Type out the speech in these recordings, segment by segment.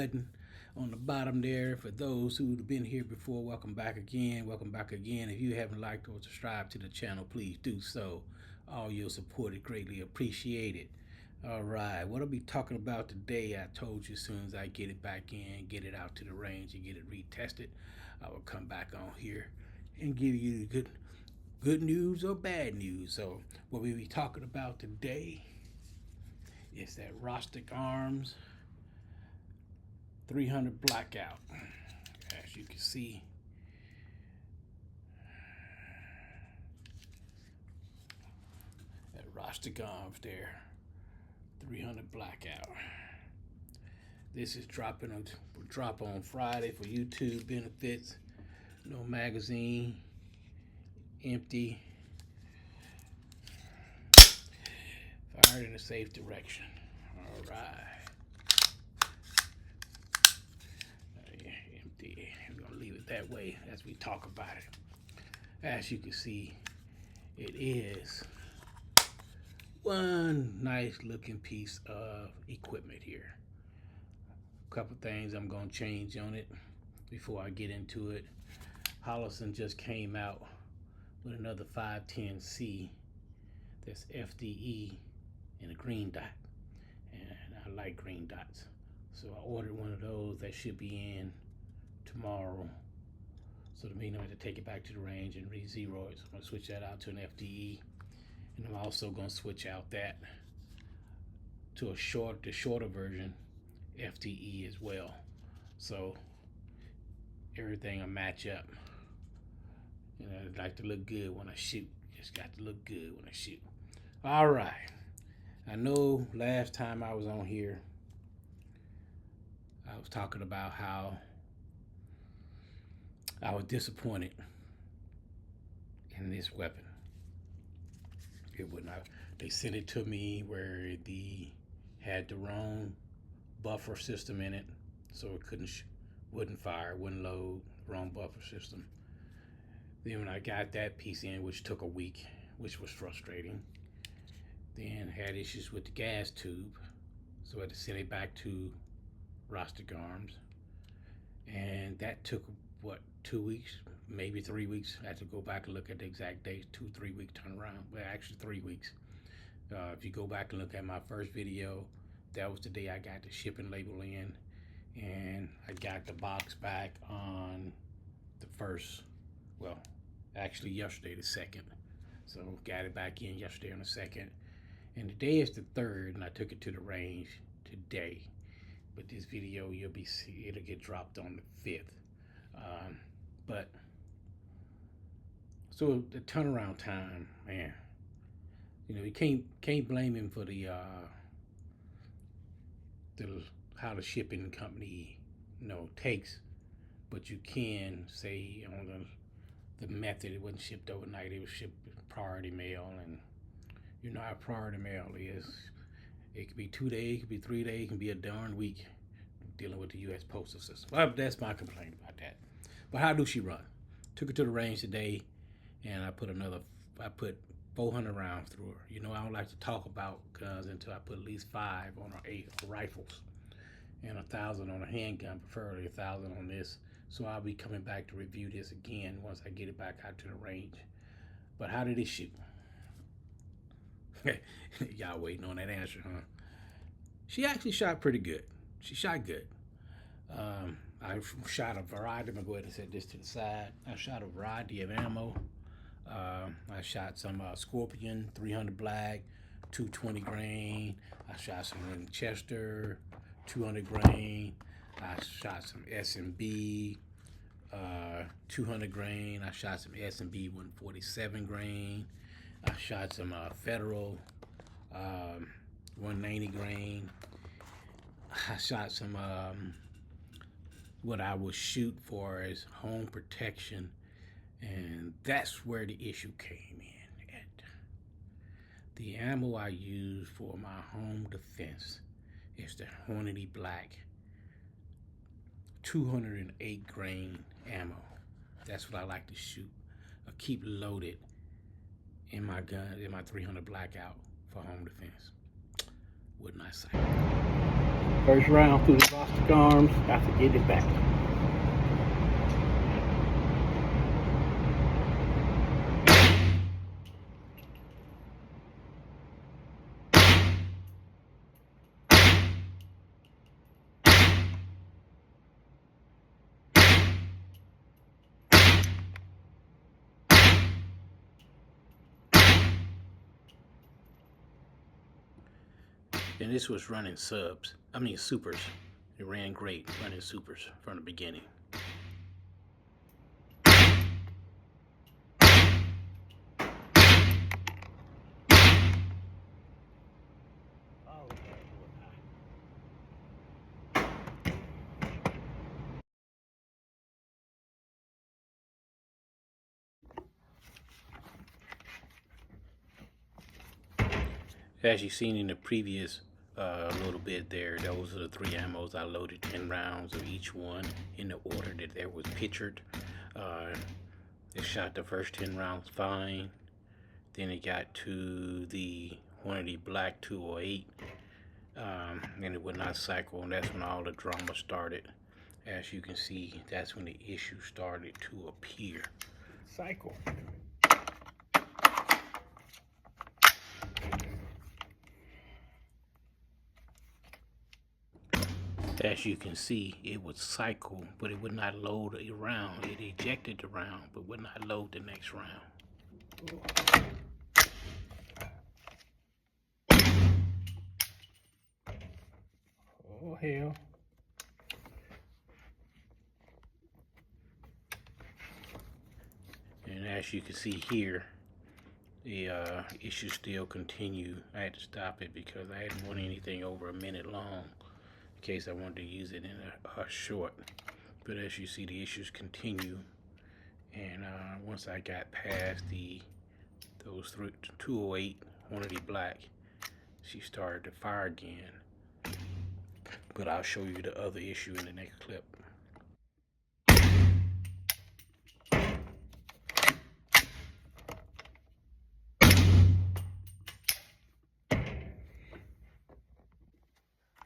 button on the bottom there. For those who've been here before, welcome back again. Welcome back again. If you haven't liked or subscribed to the channel, please do so. All your support is greatly appreciated. All right, what I'll be talking about today, I told you as soon as I get it back in, get it out to the range and get it retested, I will come back on here and give you the good news or bad news. So what we'll be talking about today is that Rostic Arms 300 blackout. As you can see, that Rostic Arms there, 300 blackout. This is drop on Friday for YouTube benefits. No magazine, empty, fired in a safe direction. All right. Empty. I'm gonna leave it that way as we talk about it. As you can see, it is one nice looking piece of equipment here. A couple things I'm gonna change on it before I get into it. Hollison just came out with another 510C that's FDE and a green dot, and I like green dots, so I ordered one of those. That should be in tomorrow, so that means I have to take it back to the range and re-zero it. So I'm gonna switch that out to an FDE, and I'm also gonna switch out that to the shorter version FDE as well, so everything will match up. You know, I like to look good when I shoot. Just got to look good when I shoot. All right. I know last time I was on here, I was talking about how I was disappointed in this weapon. It would not. They sent it to me where had the wrong buffer system in it, so it wouldn't fire, wouldn't load. Wrong buffer system. Then when I got that piece in, which took a week, which was frustrating, then had issues with the gas tube, so I had to send it back to Rostic Arms, and that took, what, 2 weeks, maybe 3 weeks. I had to go back and look at the exact dates. 2-3 week turnaround, but actually 3 weeks. If you go back and look at my first video, that was the day I got the shipping label in, and I got the box back on the first, well, actually yesterday, the 2nd. So got it back in yesterday on the 2nd. And today is the 3rd, and I took it to the range today. But this video, it'll get dropped on the 5th. But so the turnaround time, man, you know, you can't blame him for how the shipping company, you know, takes, but you can say on the method. It wasn't shipped overnight. It was shipped priority mail, and you know how priority mail is. It could be 2 days, it could be 3 days, it can be a darn week dealing with the U.S. postal system. Well, that's my complaint about that. But how do she run? Took her to the range today, and I put 400 rounds through her. You know, I don't like to talk about guns until I put at least 5 on her 8 rifles, and 1,000 on a handgun, preferably 1,000 on this. So I'll be coming back to review this again once I get it back out to the range. But how did it shoot? Y'all waiting on that answer, huh? She actually shot pretty good. She shot good. I shot a variety. I'm gonna go ahead and set this to the side. I shot a variety of ammo. I shot some Scorpion 300 black, 220 grain. I shot some Winchester 200 grain. I shot some S&B 200 grain. I shot some S&B 147 grain. I shot some Federal 190 grain. I shot some what I would shoot for as home protection, and that's where the issue came in at. The ammo I use for my home defense is the Hornady Black 208 grain ammo. That's what I like to shoot. I keep loaded in my gun, in my 300 blackout for home defense. Wouldn't I say? First round through the Rostic Arms. Got to get it back. And this was running supers. It ran great running supers from the beginning. As you've seen in the previous little bit there, those are the 3 ammos. I loaded 10 rounds of each one in the order that there was pictured. It shot the first 10 rounds fine. Then it got to the Hornady Black 208, and it would not cycle, and that's when all the drama started. As you can see, that's when the issue started to appear. Cycle. As you can see, it would cycle, but it would not load a round. It ejected the round, but would not load the next round. Oh, hell. And as you can see here, the issues still continue. I had to stop it because I didn't want anything over a minute long in case I wanted to use it in a short. But as you see, the issues continue. And once I got past those 208 Hornady Black, she started to fire again. But I'll show you the other issue in the next clip.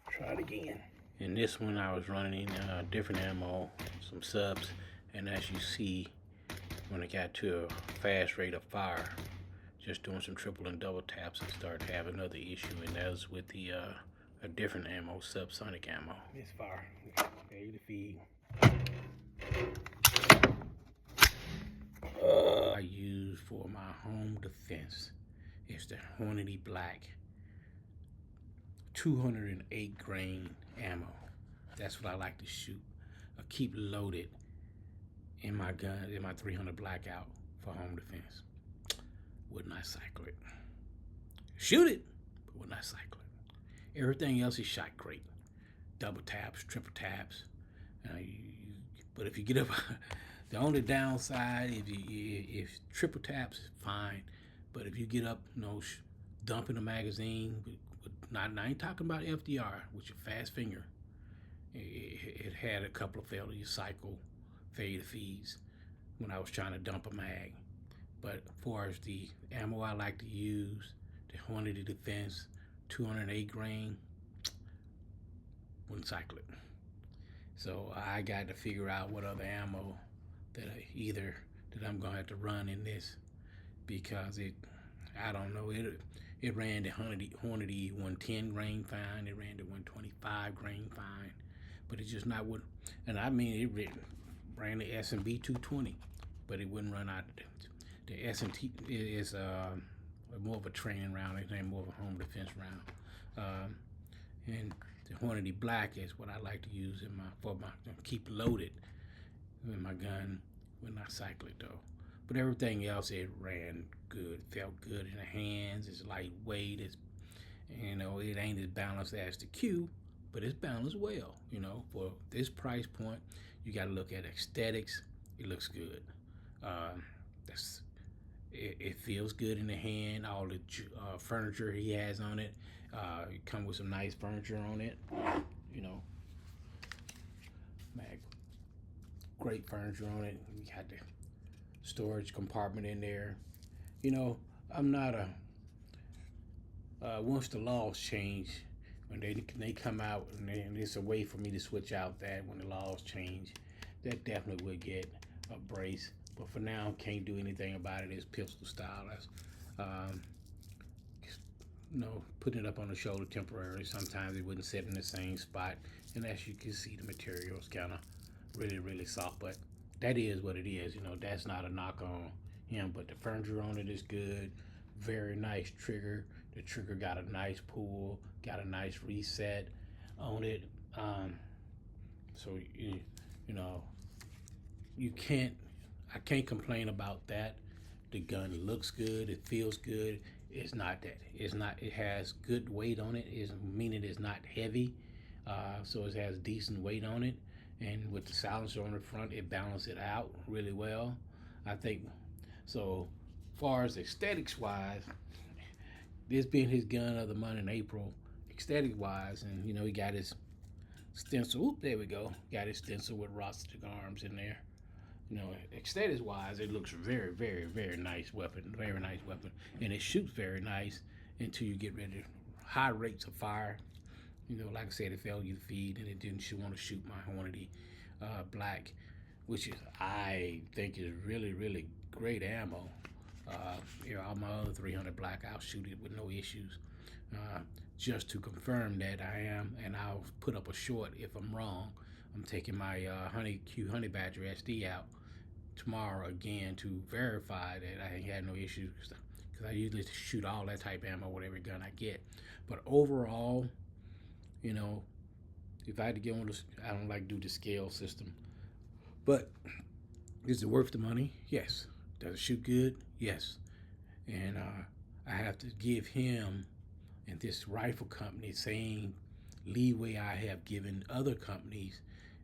Try it again. In this one, I was running different ammo, some subs, and as you see, when it got to a fast rate of fire, just doing some triple and double taps, and started to have another issue, and that was with the a different ammo, subsonic ammo. It's fire. Ready to feed. I use for my home defense is the Hornady Black 208 grain ammo. That's what I like to shoot. I keep loaded in my gun, in my 300 Blackout for home defense. Would not cycle it. Shoot it, but would not cycle it. Everything else is shot great. Double taps, triple taps. But if you get up, the only downside, if triple taps, fine. But if you get up, dumping a magazine, I ain't talking about FDR with your fast finger. It had a couple of failure cycle failure feeds when I was trying to dump a mag. But as far as the ammo I like to use, the Hornady Defense 208 grain, wouldn't cycle it. So I got to figure out what other ammo that I'm gonna have to run in this, because I don't know, it ran the Hornady 110 grain fine, it ran the 125 grain fine, but it's just not what, and I mean it ran the S&B 220, but it wouldn't run out. The S&T is more of a training round, it ain't more of a home defense round. And the Hornady Black is what I like to use for my keep loaded in my gun when I cycle it though. But everything else, it ran good, felt good in the hands. It's lightweight. It ain't as balanced as the Q, but it's balanced well. For this price point, you got to look at aesthetics. It looks good. It feels good in the hand. All the furniture he has on it, it come with some nice furniture on it. Great furniture on it. You got the storage compartment in there. I'm not once the laws change, when they come out and there's a way for me to switch out that when the laws change, that definitely would get a brace. But for now, can't do anything about it. It's pistol style. That's um, putting it up on the shoulder temporarily. Sometimes it wouldn't sit in the same spot, and as you can see, the material is kind of really soft. But that is what it is. That's not a knock on him. But the furniture on it is good. Very nice trigger. The trigger got a nice pull. Got a nice reset on it. So you know you can't. I can't complain about that. The gun looks good. It feels good. It's not that. It's not. It has good weight on it. It's meaning it's not heavy. So it has decent weight on it, and with the silencer on the front, it balances it out really well. I think so. Far as aesthetics wise, this being his gun of the month in April, aesthetic wise, and he got his stencil. Oop, there we go. Got his stencil with Rostic Arms in there. Aesthetics wise, it looks very nice weapon. Very nice weapon, and it shoots very nice until you get ready. High rates of fire. Like I said, it failed you to feed, and it didn't want to shoot my Hornady Black, which is I think is really great ammo. All my other 300 Black, I'll shoot it with no issues. Uh, just to confirm that I am, and I'll put up a short if I'm wrong. I'm taking my Honey Badger SD out tomorrow again to verify that I ain't had no issues, because I usually shoot all that type of ammo with every gun I get. But overall, you know, if I had to get on this, I don't like to do the scale system. But is it worth the money? Yes. Does it shoot good? Yes. And I have to give him and this rifle company same leeway I have given other companies,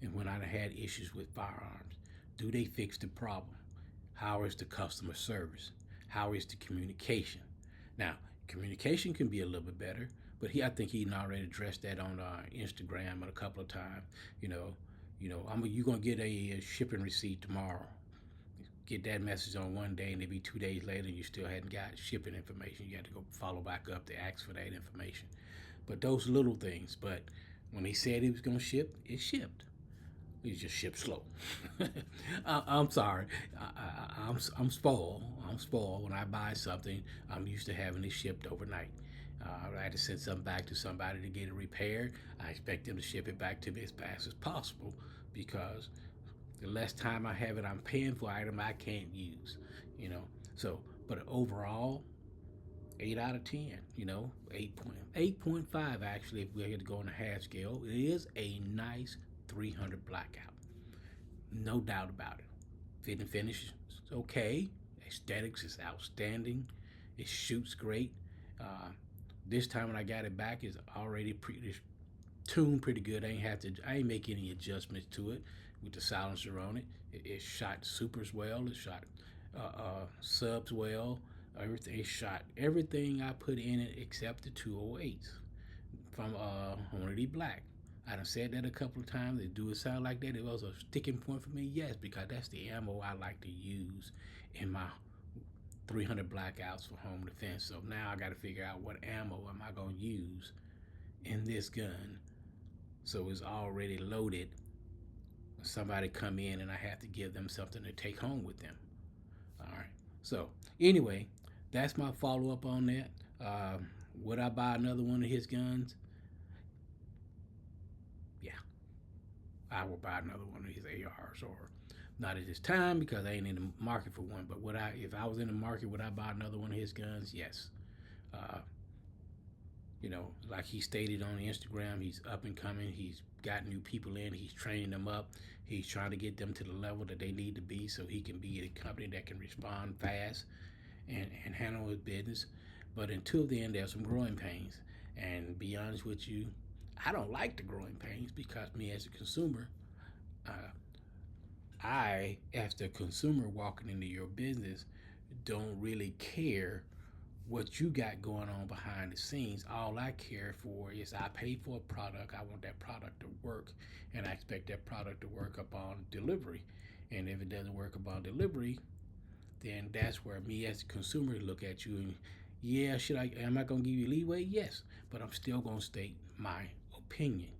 and when I had issues with firearms. Do they fix the problem? How is the customer service? How is the communication? Now, communication can be a little bit better, but I think he already addressed that on Instagram a couple of times. You're gonna get a shipping receipt tomorrow. Get that message on one day, and maybe 2 days later, you still hadn't got shipping information. You had to go follow back up to ask for that information. But those little things. But when he said he was gonna ship, it shipped. It just shipped slow. I'm sorry. I'm spoiled. I'm spoiled. When I buy something, I'm used to having it shipped overnight. I had to send something back to somebody to get it repaired. I expect them to ship it back to me as fast as possible, because the less time I have it, I'm paying for an item I can't use. You know. So, but overall, 8 out of 10. 8.5 actually. If we had to go on a half scale, it is a nice 300 Blackout. No doubt about it. Fit and finish is okay. Aesthetics is outstanding. It shoots great. Uh, this time when I got it back, it's already tuned pretty good. I ain't make any adjustments to it with the silencer on it. It shot supers well. It shot subs well. Everything, it shot everything I put in it except the 208s from Hornady Black. I done said that a couple of times. Do it sound like that? It was a sticking point for me. Yes, because that's the ammo I like to use in my 300 Blackouts for home defense. So now I got to figure out what ammo am I gonna use in this gun, so it's already loaded. When somebody come in and I have to give them something to take home with them. All right. So anyway, that's my follow up on that. Would I buy another one of his guns? Yeah, I will buy another one of his ARs, or not at this time because I ain't in the market for one. But if I was in the market, would I buy another one of his guns? Yes. Uh, like he stated on Instagram, he's up and coming. He's got new people in. He's training them up. He's trying to get them to the level that they need to be so he can be a company that can respond fast and handle his business. But until then, there's some growing pains. And be honest with you, I don't like the growing pains, because me as a consumer, uh, I, as the consumer walking into your business, don't really care what you got going on behind the scenes. All I care for is I pay for a product. I want that product to work, and I expect that product to work upon delivery. And if it doesn't work upon delivery, then that's where me as a consumer look at you, and Yeah, am I gonna give you leeway? Yes, but I'm still gonna state my opinion.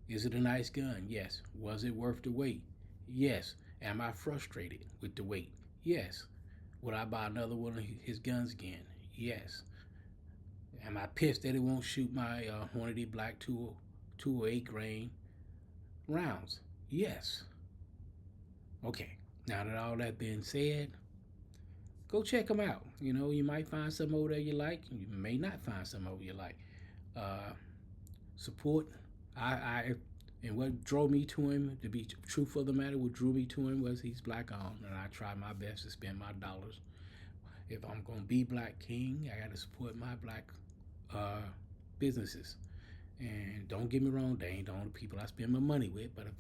Is it a nice gun? Yes. Was it worth the wait? Yes. Am I frustrated with the wait? Yes. Would I buy another one of his guns again? Yes. Am I pissed that it won't shoot my Hornady Black 208 grain rounds? Yes. Okay. Now that all that been said, go check them out. You know, you might find some over there you like. You may not find some over you like. Uh, Support. I and what drove me to him, to be truthful of the matter, what drew me to him was he's black owned, and I try my best to spend my dollars. If I'm gonna be Black King, I gotta support my black uh, businesses. And don't get me wrong, they ain't the only people I spend my money with, but if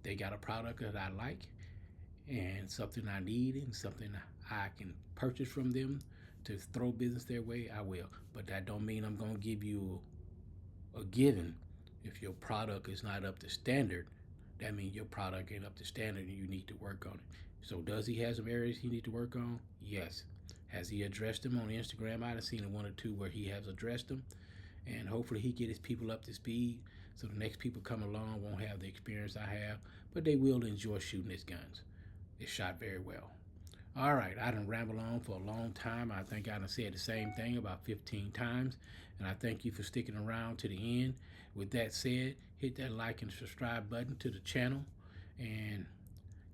they got a product that I like and something I need and something I can purchase from them to throw business their way, I will. But that don't mean I'm gonna give you a given. If your product is not up to standard, that means your product ain't up to standard and you need to work on it. So does he have some areas he need to work on? Yes. Has he addressed them on Instagram? I've seen one or two where he has addressed them, and hopefully he get his people up to speed so the next people come along won't have the experience I have, but they will enjoy shooting his guns. It's shot very well. All right, I done rambled on for a long time. I think I done said the same thing about 15 times, and I thank you for sticking around to the end. With that said, hit that like and subscribe button to the channel, and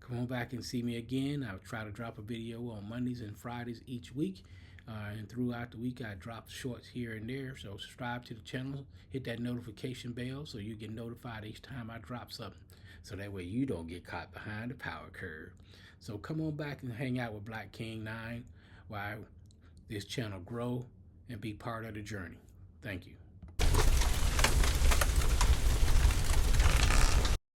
come on back and see me again. I'll try to drop a video on Mondays and Fridays each week. And throughout the week, I drop shorts here and there. So subscribe to the channel, hit that notification bell so you get notified each time I drop something. So that way you don't get caught behind the power curve. So come on back and hang out with Black King 9 while this channel grow and be part of the journey. Thank you.